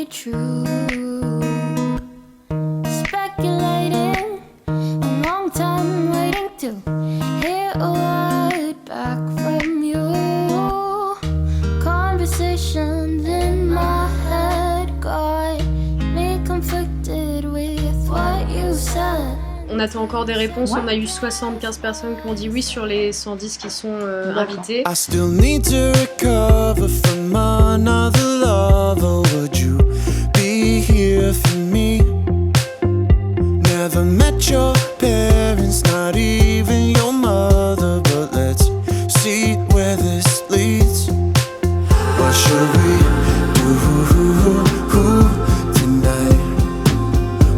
be true. Speculating, a long time waiting to hear a word back from you. Conversations in my head got me conflicted with what you said. On attend encore des réponses, on a eu 75 personnes qui ont dit oui sur les 110 qui sont invitées. I still need to recover from another lover. Would you be here for me? Never met your parents, not even your mother. But let's see where this leads. What should we do tonight?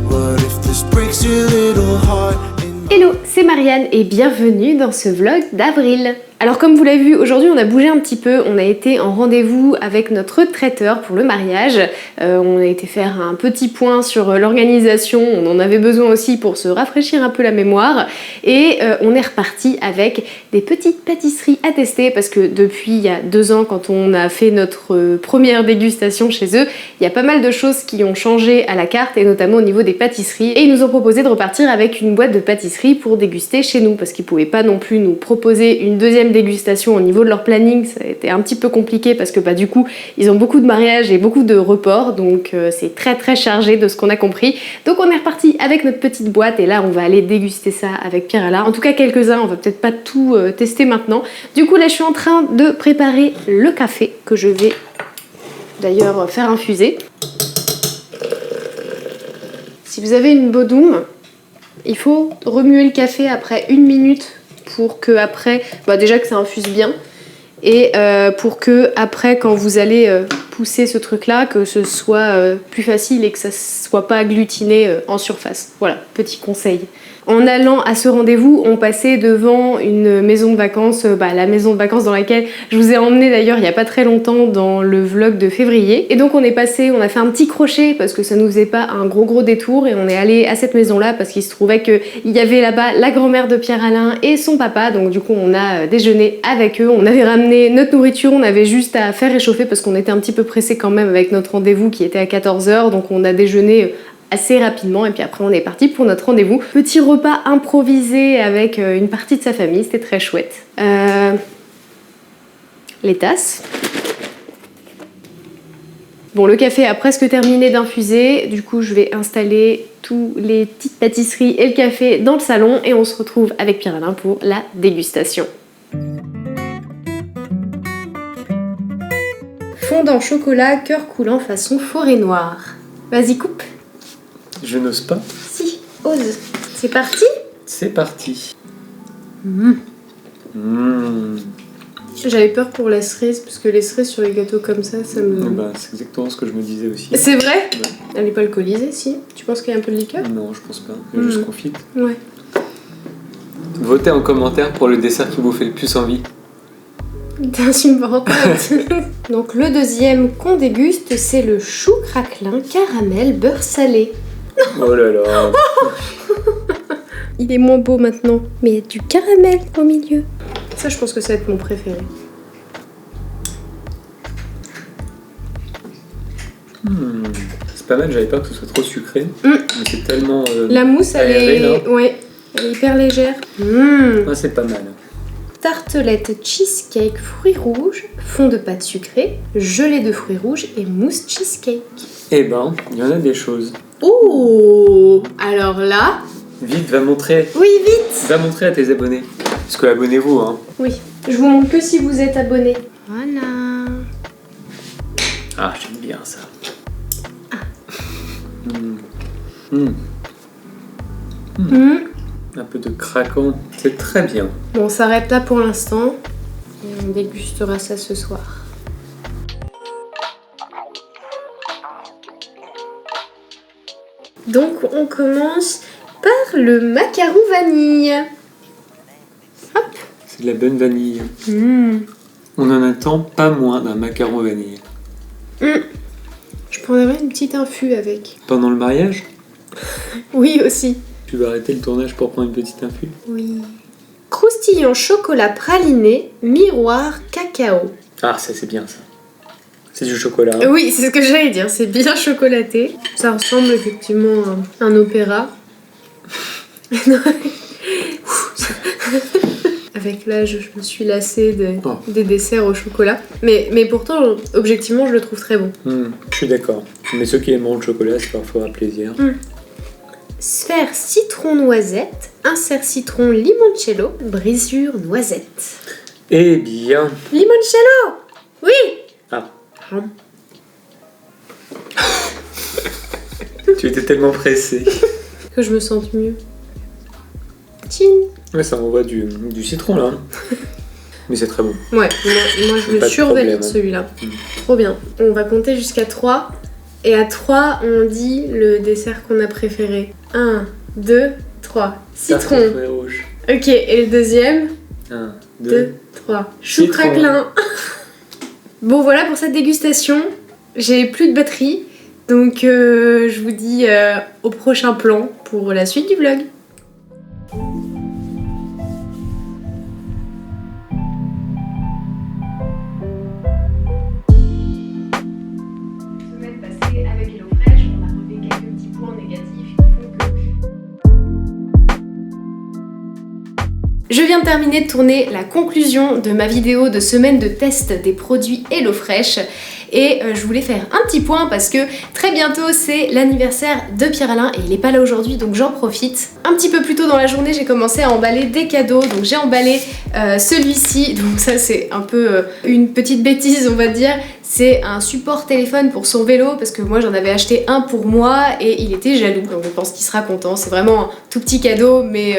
What if this breaks your little heart? Hello, c'est Marianne et bienvenue dans ce vlog d'avril. Alors comme vous l'avez vu, aujourd'hui on a bougé un petit peu, on a été en rendez-vous avec notre traiteur pour le mariage. On a été faire un petit point sur l'organisation, on en avait besoin aussi pour se rafraîchir un peu la mémoire. Et on est reparti avec des petites pâtisseries à tester parce que depuis il y a 2 ans quand on a fait notre première dégustation chez eux, il y a pas mal de choses qui ont changé à la carte et notamment au niveau des pâtisseries. Et ils nous ont proposé de repartir avec une boîte de pâtisseries pour déguster chez nous parce qu'ils pouvaient pas non plus nous proposer une deuxième dégustation au niveau de leur planning. Ça a été un petit peu compliqué parce que bah, du coup ils ont beaucoup de mariages et beaucoup de reports, donc c'est très chargé de ce qu'on a compris. Donc on est reparti avec notre petite boîte et là on va aller déguster ça avec Pierre-Alain. En tout cas quelques-uns, on va peut-être pas tout tester maintenant. Du coup là je suis en train de préparer le café que je vais d'ailleurs faire infuser. Si vous avez une Bodum, il faut remuer le café après 1 minute pour que après, bah déjà que ça infuse bien et pour que après quand vous allez pousser ce truc là, que ce soit plus facile et que ça soit pas agglutiné en surface. Voilà, petit conseil. En allant à ce rendez-vous, on passait devant une maison de vacances, la maison de vacances dans laquelle je vous ai emmené d'ailleurs il n'y a pas très longtemps dans le vlog de février. Et donc on est passé, on a fait un petit crochet parce que ça nous faisait pas un gros détour et on est allé à cette maison-là parce qu'il se trouvait qu'il y avait là-bas la grand-mère de Pierre-Alain et son papa. Donc du coup on a déjeuné avec eux, on avait ramené notre nourriture, on avait juste à faire réchauffer parce qu'on était un petit peu pressé quand même avec notre rendez-vous qui était à 14h. Donc on a déjeuné assez rapidement et puis après on est parti pour notre rendez-vous. Petit repas improvisé avec une partie de sa famille, c'était très chouette. Les tasses. Bon, le café a presque terminé d'infuser, du coup je vais installer tous les petites pâtisseries et le café dans le salon et on se retrouve avec Pierre-Alain pour la dégustation. Fondant chocolat, cœur coulant façon forêt noire. Vas-y, coupe. Je n'ose pas. Si, ose. C'est parti? C'est parti. J'avais peur pour la cerise, parce que les cerises sur les gâteaux comme ça me... Bah, c'est exactement ce que je me disais aussi. C'est vrai? Ouais. Elle est pas alcoolisée, si? Tu penses qu'il y a un peu de liqueur? Non, je pense pas. Elle est juste confite. Ouais. Votez en commentaire pour le dessert qui vous fait le plus envie. T'es insupportable. Donc le deuxième qu'on déguste, c'est le chou craquelin caramel beurre salé. Oh là là. Il est moins beau maintenant, mais il y a du caramel au milieu. Ça, je pense que ça va être mon préféré. C'est pas mal, j'avais peur que ce soit trop sucré. Mais c'est tellement. La mousse, elle aérée, est... là. Ouais, elle est hyper légère. Ah, c'est pas mal. Tartelette cheesecake fruits rouges, fond de pâte sucrée, gelée de fruits rouges et mousse cheesecake. Eh ben, il y en a des choses. Oh! Alors là... Vite, va montrer. Oui, vite! Va montrer à tes abonnés. Parce que abonnez-vous, hein. Oui, je vous montre que si vous êtes abonné. Voilà. Ah, j'aime bien ça. Un peu de craquant, c'est très bien. Bon, on s'arrête là pour l'instant. Et on dégustera ça ce soir. Donc, on commence par le macaron vanille. Hop. C'est de la bonne vanille. On en attend pas moins d'un macaron vanille. Je prendrais une petite infu avec. Pendant le mariage, Oui, aussi. tu vas arrêter le tournage pour prendre une petite infusion. Oui. Croustillant chocolat praliné, miroir cacao. Ah, ça c'est bien ça. C'est du chocolat. Oui, c'est ce que j'allais dire, c'est bien chocolaté. Ça ressemble effectivement à un opéra. Avec l'âge, je me suis lassée des desserts au chocolat. Mais pourtant, objectivement, je le trouve très bon. Je suis d'accord. Mais ceux qui aiment le chocolat, c'est parfois un plaisir. Sphère citron noisette, insert citron limoncello, brisure noisette. Eh bien... Limoncello! Oui! Ah. Tu étais tellement pressée. Que je me sente mieux. Tching! Ouais, ça m'envoie du citron là. Mais c'est très bon. Ouais, moi je le Pas de survalide problème. celui-là. Trop bien. On va compter jusqu'à 3. Et à 3, on dit le dessert qu'on a préféré. 1, 2, 3. Citron. Tartiflette rouge. Ok, et le deuxième? 1, 2, 2. 3. Chou Citron. craquelin. Bon, voilà pour cette dégustation. J'ai plus de batterie. Donc, je vous dis au prochain plan pour la suite du vlog. Semaine passée avec HelloFresh, on a relevé quelques petits points négatifs qui font que... Je viens de terminer de tourner la conclusion de ma vidéo de semaine de test des produits HelloFresh. Et je voulais faire un petit point parce que très bientôt c'est l'anniversaire de Pierre-Alain et il n'est pas là aujourd'hui donc j'en profite. Un petit peu plus tôt dans la journée j'ai commencé à emballer des cadeaux, donc j'ai emballé celui-ci, donc ça c'est un peu une petite bêtise on va dire. C'est un support téléphone pour son vélo parce que moi j'en avais acheté un pour moi et il était jaloux, donc je pense qu'il sera content. C'est vraiment un tout petit cadeau mais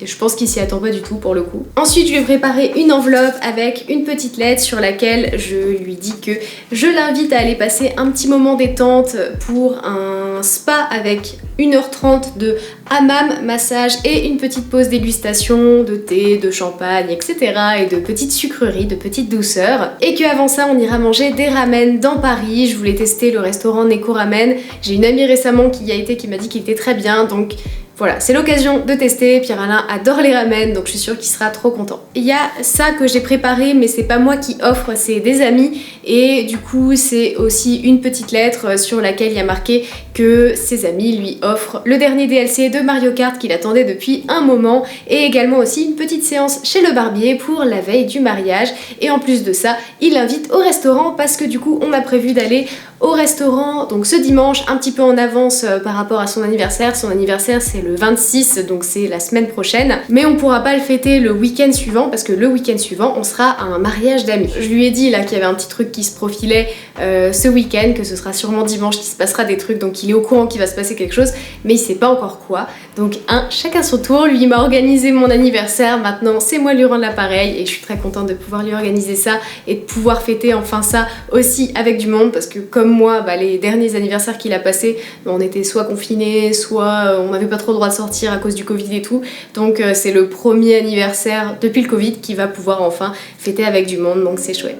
je pense qu'il s'y attend pas du tout pour le coup. Ensuite je lui ai préparé une enveloppe avec une petite lettre sur laquelle je lui dis que je l'invite à aller passer un petit moment détente pour un spa avec 1h30 de hammam, massage et une petite pause dégustation de thé, de champagne, etc. et de petites sucreries, de petites douceurs. Et qu'avant ça, on ira manger des ramen dans Paris. Je voulais tester le restaurant Neko Ramen. J'ai une amie récemment qui y a été qui m'a dit qu'il était très bien, donc voilà, c'est l'occasion de tester. Pierre-Alain adore les ramen, donc je suis sûre qu'il sera trop content. Il y a ça que j'ai préparé, mais c'est pas moi qui offre, c'est des amis. Et du coup, c'est aussi une petite lettre sur laquelle il y a marqué que ses amis lui offrent le dernier DLC de Mario Kart qu'il attendait depuis un moment. Et également aussi une petite séance chez le barbier pour la veille du mariage. Et en plus de ça, il l'invite au restaurant parce que du coup, on a prévu d'aller au restaurant donc ce dimanche un petit peu en avance par rapport à son anniversaire. Son anniversaire c'est le 26 donc c'est la semaine prochaine, mais on pourra pas le fêter le week-end suivant parce que le week-end suivant on sera à un mariage d'amis. Je lui ai dit là qu'il y avait un petit truc qui se profilait ce week-end, que ce sera sûrement dimanche qu'il se passera des trucs, donc il est au courant qu'il va se passer quelque chose mais il sait pas encore quoi. Donc chacun son tour, lui il m'a organisé mon anniversaire, maintenant c'est moi de lui rendre l'appareil et je suis très contente de pouvoir lui organiser ça et de pouvoir fêter enfin ça aussi avec du monde parce que comme moi, les derniers anniversaires qu'il a passés, on était soit confinés, soit on n'avait pas trop le droit de sortir à cause du Covid et tout. Donc c'est le premier anniversaire depuis le Covid qui va pouvoir enfin fêter avec du monde, donc c'est chouette.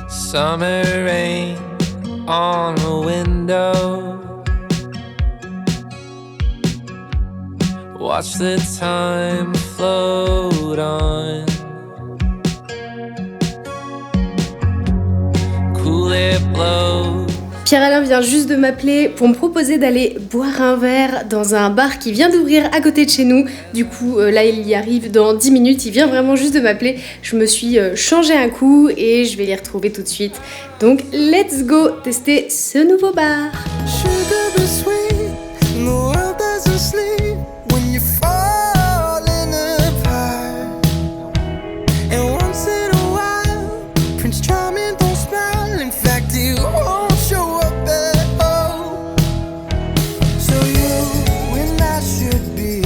Summer rain on the window. Watch the time float on. Cool it blow. Pierre-Alain vient juste de m'appeler pour me proposer d'aller boire un verre dans un bar qui vient d'ouvrir à côté de chez nous. Du coup, là, il y arrive dans 10 minutes. Il vient vraiment juste de m'appeler. Je me suis changé un coup et je vais les retrouver tout de suite. Donc, let's go tester ce nouveau bar. Sugar be sweet, and the world doesn't sleep when you fall in apart. And once in a while, Prince Charming don't smile. In fact, he won't show up at all. So you and I should be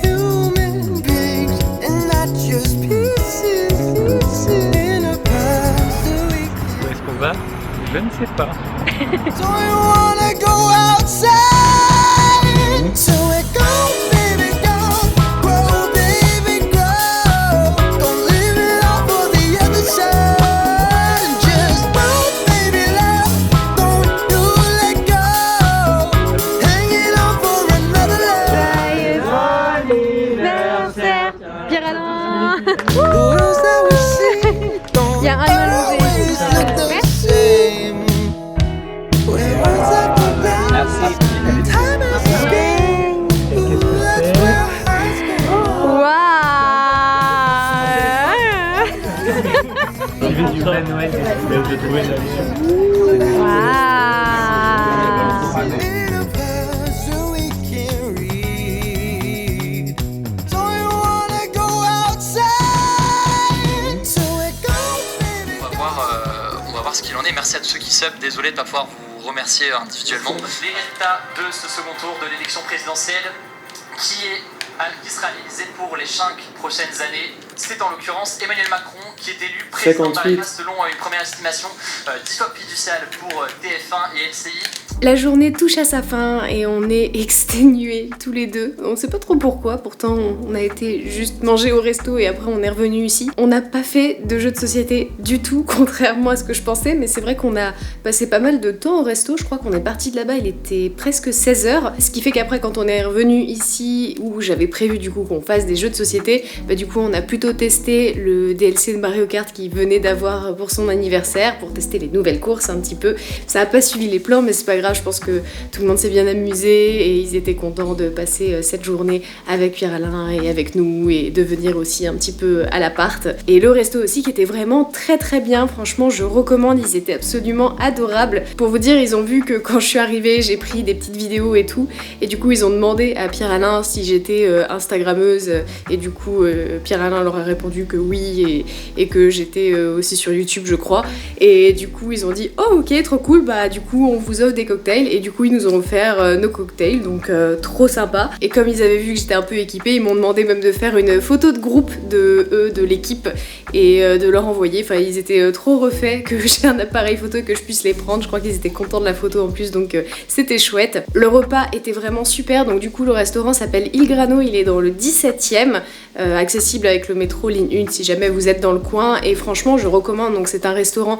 human beings and not just pieces in a puzzle. Où est-ce qu'on va? Je ne sais pas. Don't you wanna go outside? So we go, baby, go. Grow, baby, grow. Don't leave it all for the other side. à tous ceux qui sub. Désolé de pas pouvoir vous remercier individuellement. Les résultats de ce second tour de l'élection présidentielle qui sera réalisé pour les 5 prochaines années. C'est en l'occurrence Emmanuel Macron qui est élu président par la classe selon une première estimation 10 fois fiduciale pour TF1 et LCI. La journée touche à sa fin et on est exténués tous les deux. On sait pas trop pourquoi, pourtant on a été juste manger au resto et après on est revenu ici. On n'a pas fait de jeux de société du tout, contrairement à ce que je pensais, mais c'est vrai qu'on a passé pas mal de temps au resto. Je crois qu'on est parti de là-bas, il était presque 16h, ce qui fait qu'après quand on est revenu ici, où j'avais prévu du coup qu'on fasse des jeux de société, bah du coup on a plutôt testé le DLC de Mario Kart qu'il venait d'avoir pour son anniversaire, pour tester les nouvelles courses un petit peu. Ça a pas suivi les plans, mais c'est pas grave. Je pense que tout le monde s'est bien amusé et ils étaient contents de passer cette journée avec Pierre-Alain et avec nous et de venir aussi un petit peu à l'appart. Et le resto aussi qui était vraiment très très bien, franchement je recommande, ils étaient absolument adorables. Pour vous dire, ils ont vu que quand je suis arrivée, j'ai pris des petites vidéos et tout, et du coup ils ont demandé à Pierre-Alain si j'étais instagrammeuse, et du coup Pierre-Alain leur a répondu que oui, et que j'étais aussi sur YouTube je crois, et du coup ils ont dit oh ok trop cool, bah du coup on vous offre des cocktails, et du coup ils nous ont offert nos cocktails, donc trop sympa. Et comme ils avaient vu que j'étais un peu équipée, ils m'ont demandé même de faire une photo de groupe de eux, de l'équipe, et de leur envoyer. Enfin ils étaient trop refaits que j'ai un appareil photo et que je puisse les prendre. Je crois qu'ils étaient contents de la photo en plus, donc c'était chouette. Le repas était vraiment super, donc du coup le restaurant s'appelle Il Grano, il est dans le 17e, accessible avec le métro ligne 1 si jamais vous êtes dans le coin, et franchement je recommande. Donc c'est un restaurant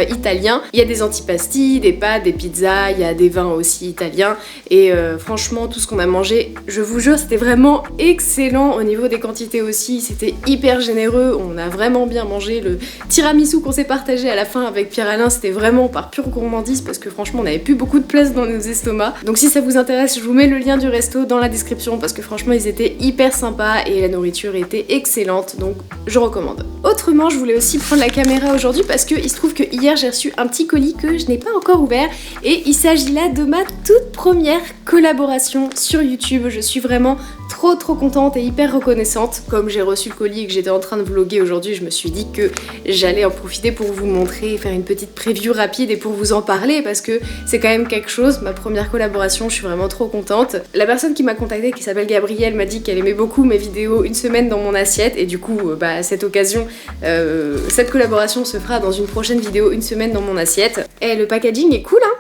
italien, il y a des antipasti, des pâtes, des pizzas, il y a des vins aussi italiens, et franchement tout ce qu'on a mangé, je vous jure c'était vraiment excellent. Au niveau des quantités aussi, c'était hyper généreux, on a vraiment bien mangé. Le tiramisu qu'on s'est partagé à la fin avec Pierre-Alain, c'était vraiment par pure gourmandise parce que franchement on n'avait plus beaucoup de place dans nos estomacs. Donc si ça vous intéresse, je vous mets le lien du resto dans la description parce que franchement ils étaient hyper sympas et la nourriture était excellente, donc je recommande. Autrement, je voulais aussi prendre la caméra aujourd'hui parce que il se trouve que hier j'ai reçu un petit colis que je n'ai pas encore ouvert, et il s'agit là de ma toute première collaboration sur YouTube. Je suis vraiment trop contente et hyper reconnaissante. Comme j'ai reçu le colis et que j'étais en train de vlogger aujourd'hui, je me suis dit que j'allais en profiter pour vous montrer, faire une petite preview rapide et pour vous en parler parce que c'est quand même quelque chose, ma première collaboration, je suis vraiment trop contente. La personne qui m'a contactée, qui s'appelle Gabrielle, m'a dit qu'elle aimait beaucoup mes vidéos une semaine dans mon assiette, et du coup bah, à cette occasion cette collaboration se fera dans une prochaine vidéo une semaine dans mon assiette. Et le packaging est cool hein.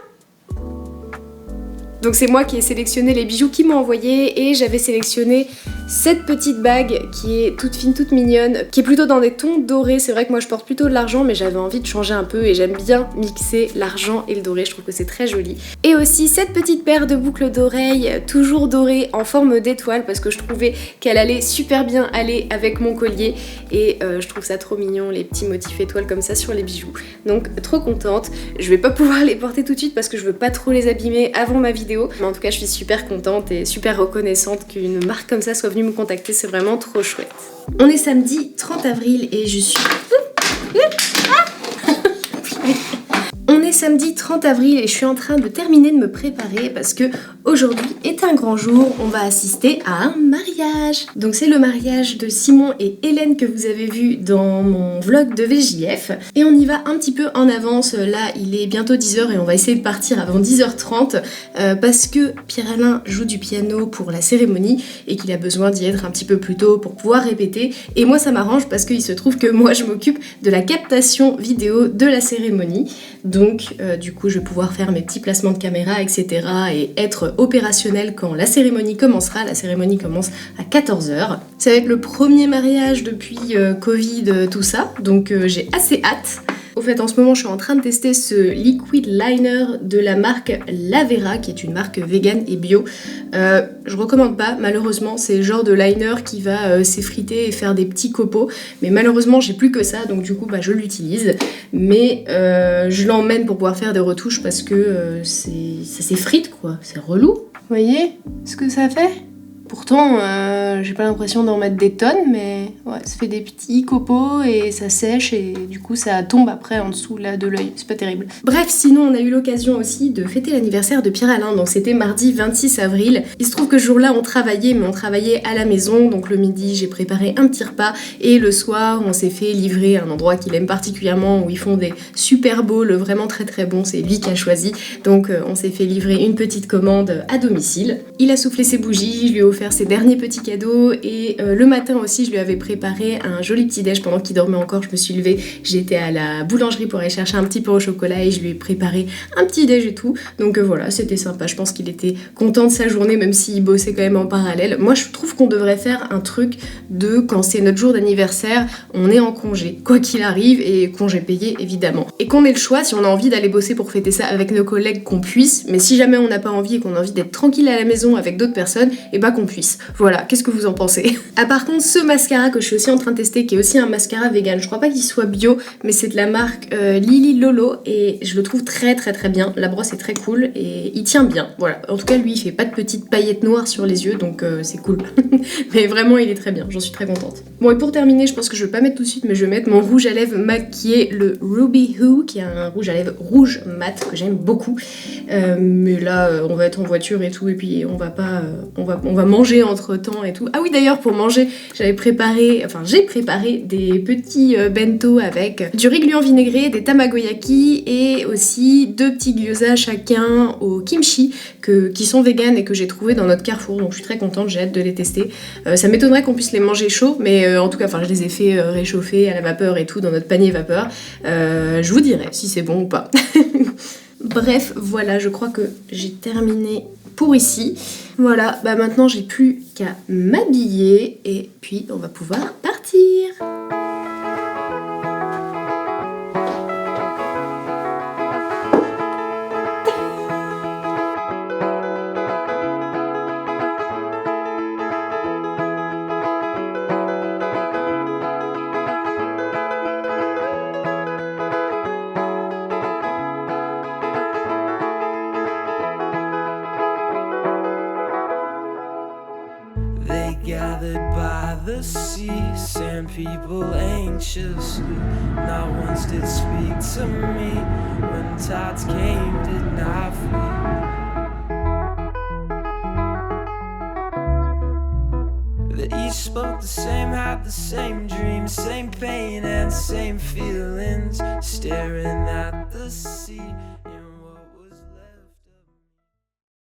Donc c'est moi qui ai sélectionné les bijoux qu'ils m'ont envoyés, et j'avais sélectionné cette petite bague qui est toute fine, toute mignonne, qui est plutôt dans des tons dorés. C'est vrai que moi je porte plutôt de l'argent, mais j'avais envie de changer un peu et j'aime bien mixer l'argent et le doré, je trouve que c'est très joli. Et aussi cette petite paire de boucles d'oreilles, toujours dorées en forme d'étoile, parce que je trouvais qu'elle allait super bien aller avec mon collier, et je trouve ça trop mignon, les petits motifs étoiles comme ça sur les bijoux. Donc trop contente. Je vais pas pouvoir les porter tout de suite parce que je veux pas trop les abîmer avant ma vidéo, mais en tout cas je suis super contente et super reconnaissante qu'une marque comme ça soit venue me contacter, c'est vraiment trop chouette. On est samedi 30 avril et je suis... On est samedi 30 avril et je suis en train de terminer de me préparer parce que aujourd'hui est un grand jour, on va assister à un mariage. Donc c'est le mariage de Simon et Hélène que vous avez vu dans mon vlog de VJF, et on y va un petit peu en avance. Là il est bientôt 10h et on va essayer de partir avant 10h30 parce que Pierre-Alain joue du piano pour la cérémonie et qu'il a besoin d'y être un petit peu plus tôt pour pouvoir répéter, et moi ça m'arrange parce qu'il se trouve que moi je m'occupe de la captation vidéo de la cérémonie. Donc du coup je vais pouvoir faire mes petits placements de caméra etc. et être opérationnelle quand la cérémonie commencera. La cérémonie commence à 14h. Ça va être le premier mariage depuis Covid, tout ça, donc j'ai assez hâte. Au fait, en ce moment, je suis en train de tester ce liquid liner de la marque Lavera, qui est une marque vegan et bio. Je recommande pas, malheureusement, c'est le genre de liner qui va s'effriter et faire des petits copeaux. Mais malheureusement, j'ai plus que ça, donc du coup, bah, je l'utilise. Mais je l'emmène pour pouvoir faire des retouches parce que ça s'effrite, quoi. C'est relou. Vous voyez ce que ça fait ? Pourtant, j'ai pas l'impression d'en mettre des tonnes, mais ouais, ça fait des petits copeaux et ça sèche et du coup ça tombe après en dessous là de l'œil. C'est pas terrible. Bref, sinon on a eu l'occasion aussi de fêter l'anniversaire de Pierre-Alain, donc c'était mardi 26 avril. Il se trouve que ce jour-là on travaillait, mais on travaillait à la maison, donc le midi j'ai préparé un petit repas et le soir on s'est fait livrer à un endroit qu'il aime particulièrement où ils font des super bowls vraiment très très bons, c'est lui qui a choisi. Donc on s'est fait livrer une petite commande à domicile. Il a soufflé ses bougies, je lui ai offert ses derniers petits cadeaux et le matin aussi je lui avais préparé un joli petit déj pendant qu'il dormait encore. Je me suis levée, j'étais à la boulangerie pour aller chercher un petit pain au chocolat et je lui ai préparé un petit déj et tout. Donc voilà, c'était sympa, je pense qu'il était content de sa journée même s'il bossait quand même en parallèle. Moi je trouve qu'on devrait faire un truc de quand c'est notre jour d'anniversaire, on est en congé, quoi qu'il arrive, et congé payé évidemment. Et qu'on ait le choix, si on a envie d'aller bosser pour fêter ça avec nos collègues, qu'on puisse, mais si jamais on n'a pas envie et qu'on a envie d'être tranquille à la maison avec d'autres personnes, et bah qu'on puisse. Voilà, qu'est-ce que vous en pensez? Ah par contre, ce mascara que je suis aussi en train de tester, qui est aussi un mascara vegan, je crois pas qu'il soit bio, mais c'est de la marque Lily Lolo, et je le trouve très très très bien. La brosse est très cool, et il tient bien, voilà. En tout cas, lui, il fait pas de petites paillettes noires sur les yeux, donc c'est cool. Mais vraiment, il est très bien, j'en suis très contente. Bon, et pour terminer, je pense que je vais pas mettre tout de suite, mais je vais mettre mon rouge à lèvres MAC qui est le Ruby Hoo, qui est un rouge à lèvres rouge mat que j'aime beaucoup. Mais là, on va être en voiture et tout, et puis on va pas, on va manger entre temps et tout. Ah oui, d'ailleurs, pour manger, j'ai préparé des petits bento avec du riz gluant vinaigré, des tamagoyaki et aussi 2 petits gyoza chacun au kimchi qui sont véganes et que j'ai trouvé dans notre Carrefour. Donc je suis très contente, j'ai hâte de les tester. Ça m'étonnerait qu'on puisse les manger chauds, mais en tout cas, je les ai fait réchauffer à la vapeur et tout dans notre panier vapeur. Je vous dirai si c'est bon ou pas. Bref, voilà, je crois que j'ai terminé pour ici. Voilà, bah maintenant j'ai plus qu'à m'habiller et puis on va pouvoir partir. Gathered by the sea, sand people anxious. Not once did speak to me when tides came, did not flee. They each spoke the same, had the same dreams, same pain and same feelings, staring at the sea.